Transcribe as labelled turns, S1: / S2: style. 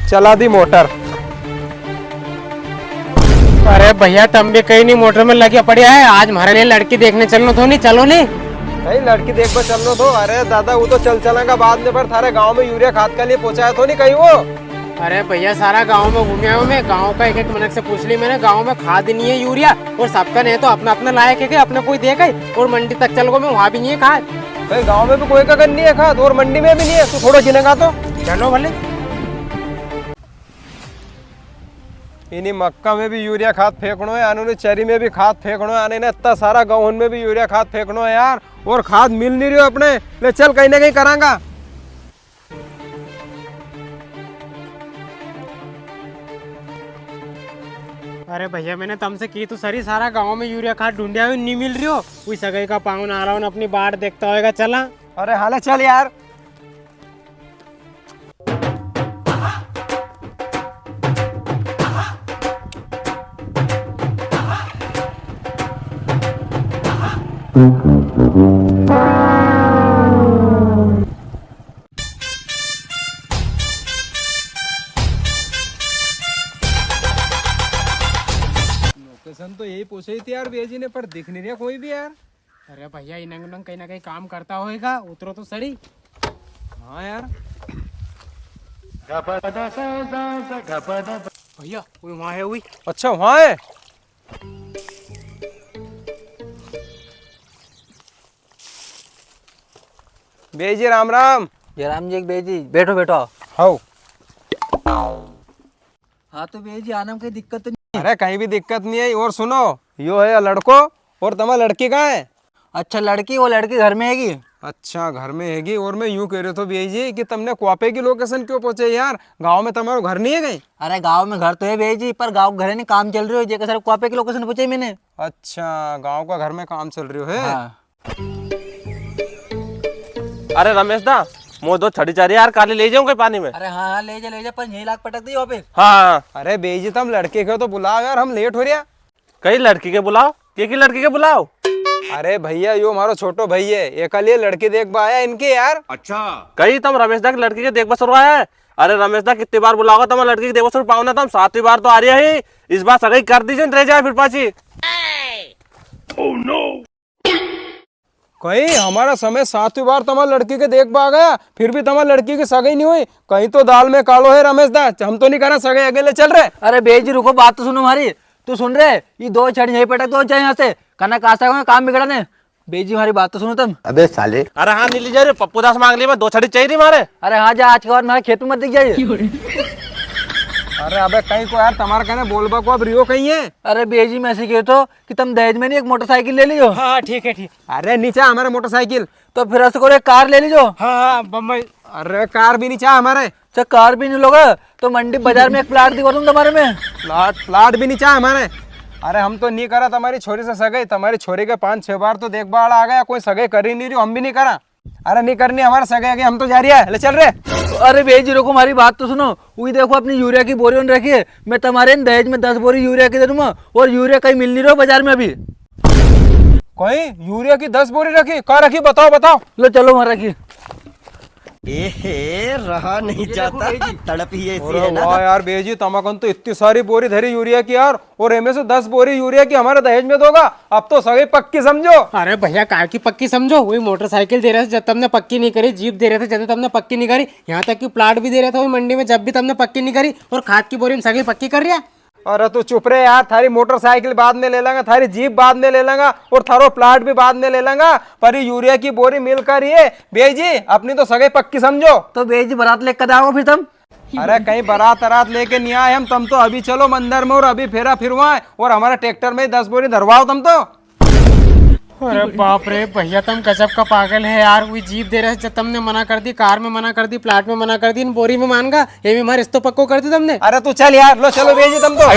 S1: चला दी मोटर।
S2: अरे भैया तुम भी कहीं नहीं मोटर में लगे पड़े है। आज हमारे लिए लड़की देखने चलना तो नहीं, चलो नहीं।
S1: भाई लड़की देख कर चलना तो। अरे दादा वो तो चल चलेगा बाद में, पर थारे गांव में यूरिया खाद के लिए पहुंचाया तो नहीं कहीं वो।
S2: अरे भैया सारा गांव में घूमे आया हूँ मैं। गांव का एक एक मिनट से पूछ ली मैंने, गांव में खाद नहीं है यूरिया, और सबका नहीं तो अपना अपना लायक है कि अपने कोई देगा ही। और मंडी तक चल गो मैं, वहाँ भी नहीं है खाद।
S1: भाई गांव में भी कोई का नहीं है खाद, और मंडी में भी नहीं है। तू थोड़ा गिनेगा तो
S2: चलो भले।
S1: इन्हीं मक्का में भी यूरिया खाद फेंकनो है, आने चेरी में भी खाद फेंकनो है, आने ने इतना सारा गेहूं में भी यूरिया खाद फेंकनो है यार। और खाद मिल नहीं रही हो अपने ले, चल कहीं ना कहीं करांगा।
S2: अरे भैया मैंने तुमसे की तो सरी, सारा गांव में यूरिया खाद ढूंढिया नहीं मिल रही हो। कोई सगाई का पाउन आ रहा हूँ अपनी बाट देखता होगा। चला
S1: अरे हाले चल यार। लोकेशन तो यही पूछी थी यार बेजी ने, पर दिख नहीं रहा कोई भी यार।
S2: अरे भैया इनंग उनंग कहीं ना कहीं काम करता होएगा, उतरो तो सड़ी।
S1: हाँ यार
S2: भैया कोई वहाँ है हुई।
S1: अच्छा वहाँ है। बेजी राम राम।
S3: जयराम जी बेजी बैठो बैठो।
S1: हाउ।
S3: हाँ तो बेजी आने में कोई दिक्कत तो नहीं।
S1: अरे कहीं भी दिक्कत नहीं है। और सुनो यो है लड़को, और तुम्हारा लड़की कहाँ है?
S3: अच्छा लड़की, वो लड़की घर में हैगी।
S1: अच्छा घर में हैगी। और मैं यूं कह रहा था भैया जी कि तुमने क्वापे की लोकेशन क्यों पहुंचे यार? गांव में तुम्हारा घर नहीं है कहीं?
S3: अरे गांव में घर तो है बेजी, पर गांव घर नहीं काम चल रही हो जेकर सर कुआपे की लोकेशन पूछे मैंने।
S1: अच्छा गांव का घर में काम चल रही हो है।
S3: हाँ।
S4: अरे रमेश दा मो दो छड़ी चारी यार काले ले जाऊंगे पानी में।
S3: अरे हाँ हाँ ले जा पर यही लाख पटक दी वापिस।
S4: हाँ
S1: अरे भैया जी तुम लड़के के तो बुलाओ यार, हम लेट हो रहा।
S4: कई लड़की के बुलाओ, के की लड़की के बुलाओ।
S1: अरे भैया यो हमारो छोटो भाई है, एक लिए लड़के देख पाया इनके यार।
S4: अच्छा कई तुम रमेश दा की लड़की के देख बसुर है। अरे रमेश दा कितनी बार बुलाओगे तुम लड़की के देख बसुर पाओ ना, तुम 7वीं बार तो आ रही है। इस बार सगाई कर दीजिए, रह जाए फिर पाची।
S1: कहीं हमारा समय 7वीं बार तुम्हारा लड़की के देख पा गया, फिर भी तुम्हारा लड़की की सगाई नहीं हुई। कहीं तो दाल में कालो है रमेश दा, हम तो नहीं करा सगाई, अकेले चल रहे।
S3: अरे बेजी रुको बात तो सुनो हमारी। तू सुन रहे ये दो छड़ी यही पटक दो जाए यहाँ से, कना कासा काम बिगड़ा ने। बेजी हमारी बात तो सुनो तुम।
S4: अबे साले। अरे हाँ नीली जा रही पप्पू दास मांग लिया, 2 छड़ी चाहिए मारे।
S3: अरे हाँ जा आज के बाद मेरे खेत में मत दिख जाइए।
S1: अरे अबे कहीं को यार तुम्हारा कहने बोलबा को अब रियो कहीं है।
S3: अरे बेजी मैं ऐसे कह तो कि तुम दहेज में नहीं एक मोटरसाइकिल ले लीजो।
S2: हाँ ठीक है ठीक।
S1: अरे नीचे हमारे मोटरसाइकिल।
S3: तो फिर ऐसे करो एक कार ले लीजो।
S2: हाँ हाँ बम्बई।
S1: अरे कार भी नहीं चाह हमारे।
S3: अच्छा कार भी नहीं लोगे तो मंडी बाजार में एक प्लाट दिखा दूं तुम्हारे में।
S1: प्लाट भी नहीं चाह हमारे। अरे हम तो नहीं करा तुम्हारी छोरी से सगाई, तुम्हारी छोरी के 5-6 बार तो देखभाल आ गया, कोई सगाई कर ही नहीं रही, हम भी नहीं करा। अरे नहीं करनी हमारा सगाई, हम तो जा रही है, ले चल रहे।
S3: अरे बेजी रुको हमारी बात तो सुनो। वही देखो अपनी यूरिया की बोरी उन रखी है, मैं तुम्हारे दहेज में 10 बोरी यूरिया की दे दूंगा, और यूरिया कहीं मिल नहीं रहा बाजार में अभी।
S1: कोई यूरिया की 10 बोरी रखी, कहाँ रखी बताओ बताओ।
S3: लो चलो वहां रखी।
S5: रहा नहीं जाता, तड़प ही ऐसी है ना।
S1: वाह यार बेजी तमकन तो इतनी सारी बोरी धरी यूरिया की यार, और इनमें से 10 बोरी यूरिया की हमारे दहेज में दोगा? अब तो सगाई पक्की समझो।
S2: अरे भैया कार की पक्की समझो, वही मोटरसाइकिल दे रहे थे जब तुमने पक्की नहीं करी, जीप दे रहे थे जब तुमने पक्की नहीं करी, यहाँ तक कि प्लाट भी दे रहे थे वही मंडी में जब भी तुमने पक्की नहीं करी, और खाद की बोरी में सगाई पक्की कर रही है।
S1: अरे तू चुप रहे यार, थारी मोटरसाइकिल बाद में ले लेंगे, थारी जीप बाद में ले लेंगे, और थारो प्लाट भी बाद में ले लेंगे, पर ये यूरिया की बोरी मिलकर ये बेजी अपनी तो सगाई पक्की समझो।
S3: तो बेजी बारात लेकर आओ फिर तुम।
S1: अरे कहीं बारात अरात लेके नहीं आए हम, तुम तो अभी चलो मंदिर में और अभी फेरा फिरवाए, और हमारे ट्रैक्टर में 10 बोरी धरवाओ तुम तो।
S2: अरे बाप रे भैया तुम गजब का पागल है यार। वही जीप दे रहे थे जब तुमने मना कर दी, कार में मना कर दी, प्लाट में मना कर दी, इन बोरी में मान गा, ये भी हमारे रिश्तों पक्को कर दी तुमने।
S1: अरे तू चल यार, लो चलो बेजी तुम तो।